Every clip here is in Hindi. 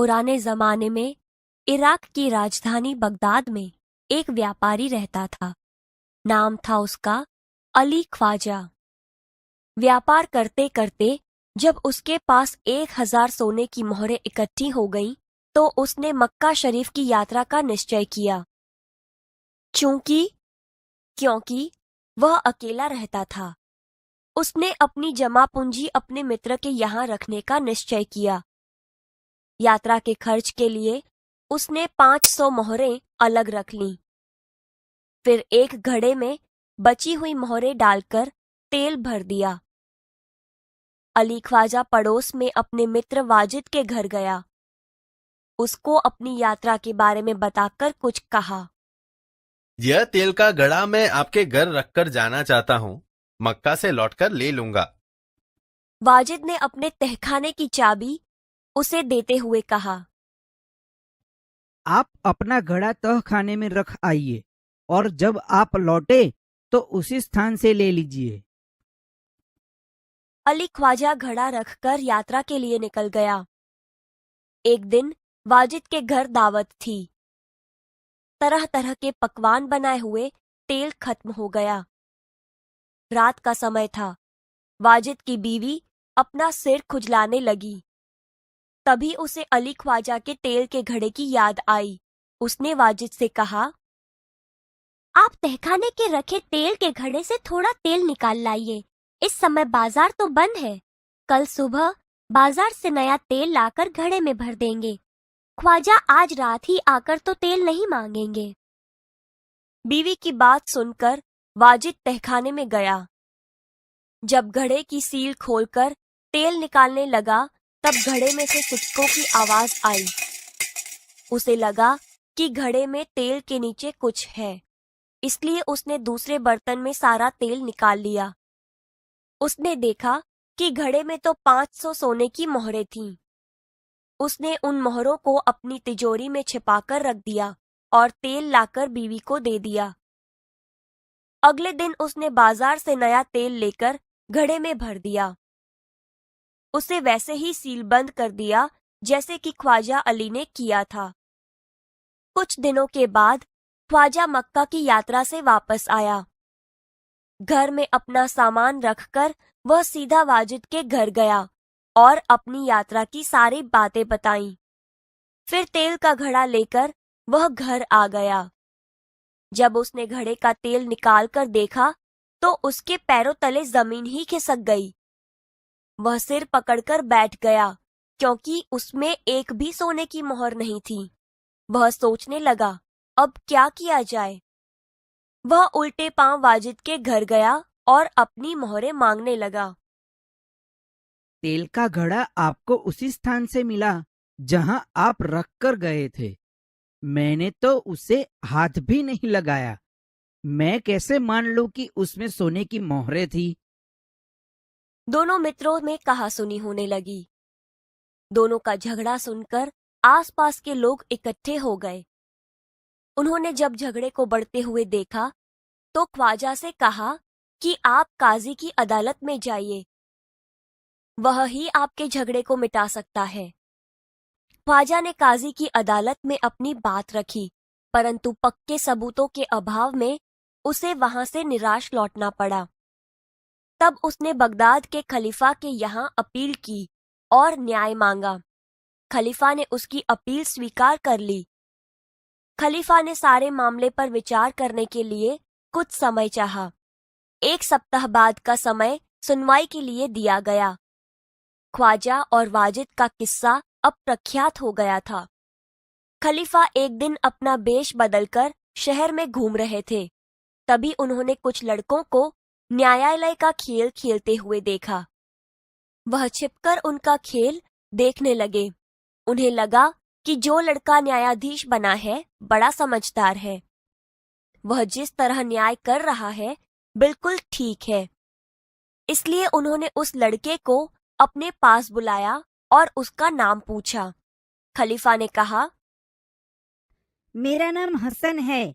पुराने जमाने में इराक की राजधानी बगदाद में एक व्यापारी रहता था। नाम था उसका अली ख्वाजा। व्यापार करते करते जब उसके पास 1000 सोने की मोहरें इकट्ठी हो गईं, तो उसने मक्का शरीफ की यात्रा का निश्चय किया। क्योंकि वह अकेला रहता था, उसने अपनी जमा पूंजी अपने मित्र के यहाँ रखने का निश्चय किया। यात्रा के खर्च के लिए उसने 500 मोहरें अलग रख लीं। फिर एक घड़े में बची हुई मोहरें डालकर तेल भर दिया। अली ख्वाजा पड़ोस में अपने मित्र वाजिद के घर गया। उसको अपनी यात्रा के बारे में बताकर कुछ कहा। यह तेल का घड़ा मैं आपके घर रखकर जाना चाहता हूँ। मक्का से लौटकर ले लूंगा। वाजिद ने अपने तहखाने की चाबी उसे देते हुए कहा। आप अपना घड़ा तहखाने में रख आइए और जब आप लौटे तो उसी स्थान से ले लीजिए। अली ख्वाजा घड़ा रखकर यात्रा के लिए निकल गया। एक दिन वाजिद के घर दावत थी। तरह तरह के पकवान बनाए हुए तेल खत्म हो गया। रात का समय था। वाजिद की बीवी अपना सिर खुजलाने लगी। तभी उसे अली ख्वाजा के तेल के घड़े की याद आई। उसने वाजिद से कहा, आप तहखाने के रखे तेल के घड़े से थोड़ा तेल निकाल लाइए। इस समय बाजार तो बंद है। कल सुबह बाजार से नया तेल लाकर घड़े में भर देंगे। ख्वाजा आज रात ही आकर तो तेल नहीं मांगेंगे। बीवी की बात सुनकर वाजिद तहखाने में गया। जब घड़े की सील खोलकर तेल निकालने लगा, तब घड़े में से सिक्कों की आवाज आई। उसे लगा कि घड़े में तेल के नीचे कुछ है, इसलिए उसने दूसरे बर्तन में सारा तेल निकाल लिया। उसने देखा कि घड़े में तो 500 सोने की मोहरें थीं। उसने उन मोहरों को अपनी तिजोरी में छिपाकर रख दिया और तेल लाकर बीवी को दे दिया। अगले दिन उसने बाजार से नया तेल लेकर घड़े में भर दिया। उसे वैसे ही सीलबंद कर दिया जैसे कि ख्वाजा अली ने किया था। कुछ दिनों के बाद ख्वाजा मक्का की यात्रा से वापस आया। घर में अपना सामान रखकर वह सीधा वाजिद के घर गया और अपनी यात्रा की सारी बातें बताईं। फिर तेल का घड़ा लेकर वह घर आ गया। जब उसने घड़े का तेल निकालकर देखा तो उसके पैरों तले जमीन ही खिसक गई। वह सिर पकड़कर बैठ गया, क्योंकि उसमें एक भी सोने की मोहर नहीं थी। वह सोचने लगा, अब क्या किया जाए। वह उल्टे पांव वाजिद के घर गया और अपनी मोहरें मांगने लगा। तेल का घड़ा आपको उसी स्थान से मिला जहां आप रख कर गए थे। मैंने तो उसे हाथ भी नहीं लगाया। मैं कैसे मान लूं कि उसमें सोने की मोहरें थी। दोनों मित्रों में कहासुनी होने लगी। दोनों का झगड़ा सुनकर आसपास के लोग इकट्ठे हो गए। उन्होंने जब झगड़े को बढ़ते हुए देखा तो ख्वाजा से कहा कि आप काजी की अदालत में जाइए, वह ही आपके झगड़े को मिटा सकता है। ख्वाजा ने काजी की अदालत में अपनी बात रखी, परंतु पक्के सबूतों के अभाव में उसे वहां से निराश लौटना पड़ा। तब उसने बगदाद के खलीफा के यहाँ अपील की और न्याय मांगा। खलीफा ने उसकी अपील स्वीकार कर ली। खलीफा ने सारे मामले पर विचार करने के लिए कुछ समय चाहा। 1 सप्ताह बाद का समय सुनवाई के लिए दिया गया। ख्वाजा और वाजिद का किस्सा अब प्रख्यात हो गया था। खलीफा एक दिन अपना वेश बदलकर शहर में घूम रहे थे। तभी उन्होंने कुछ लड़कों को न्यायालय का खेल खेलते हुए देखा। वह छिपकर उनका खेल देखने लगे। उन्हें लगा कि जो लड़का न्यायाधीश बना है बड़ा समझदार है। वह जिस तरह न्याय कर रहा है बिल्कुल ठीक है। इसलिए उन्होंने उस लड़के को अपने पास बुलाया और उसका नाम पूछा। खलीफा ने कहा, मेरा नाम हसन है।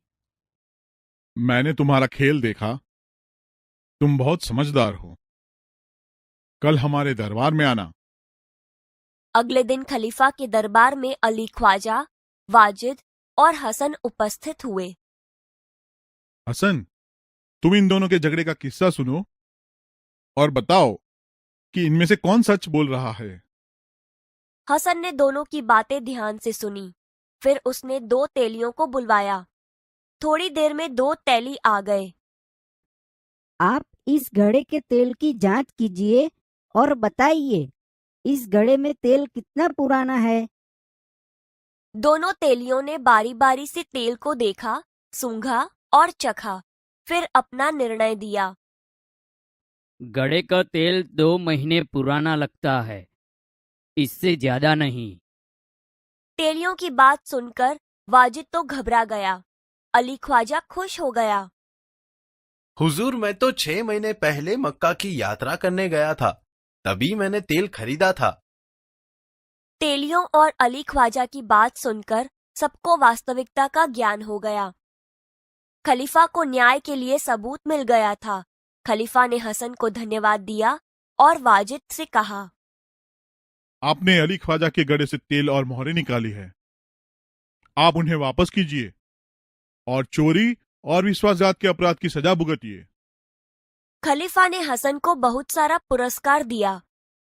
मैंने तुम्हारा खेल देखा। तुम बहुत समझदार हो। कल हमारे दरबार में आना। अगले दिन खलीफा के दरबार में अली ख्वाजा, वाजिद और हसन उपस्थित हुए। हसन, तुम इन दोनों के झगड़े का किस्सा सुनो और बताओ कि इनमें से कौन सच बोल रहा है। हसन ने दोनों की बातें ध्यान से सुनी। फिर उसने 2 तेलियों को बुलवाया। थोड़ी देर में 2 तेली आ गए। आप इस घड़े के तेल की जांच कीजिए और बताइए इस घड़े में तेल कितना पुराना है। दोनों तेलियों ने बारी बारी से तेल को देखा, सूंघा और चखा, फिर अपना निर्णय दिया। घड़े का तेल 2 महीने पुराना लगता है, इससे ज्यादा नहीं। तेलियों की बात सुनकर वाजिद तो घबरा गया। अली ख्वाजा खुश हो गया। हुजूर, मैं तो 6 महीने पहले मक्का की यात्रा करने गया था, तभी मैंने तेल खरीदा था। तेलियों और अली ख्वाजा की बात सुनकर सबको वास्तविकता का ज्ञान हो गया। खलीफा को न्याय के लिए सबूत मिल गया था। खलीफा ने हसन को धन्यवाद दिया और वाजिद से कहा, आपने अली ख्वाजा के घड़े से तेल और मोहरें निकाली है, आप उन्हें वापस कीजिए और चोरी और विश्वासघात के अपराध की सजा भुगतिए। खलीफा ने हसन को बहुत सारा पुरस्कार दिया।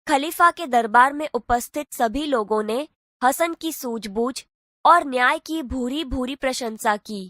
खलीफा के दरबार में उपस्थित सभी लोगों ने हसन की सूझबूझ और न्याय की भूरी भूरी प्रशंसा की।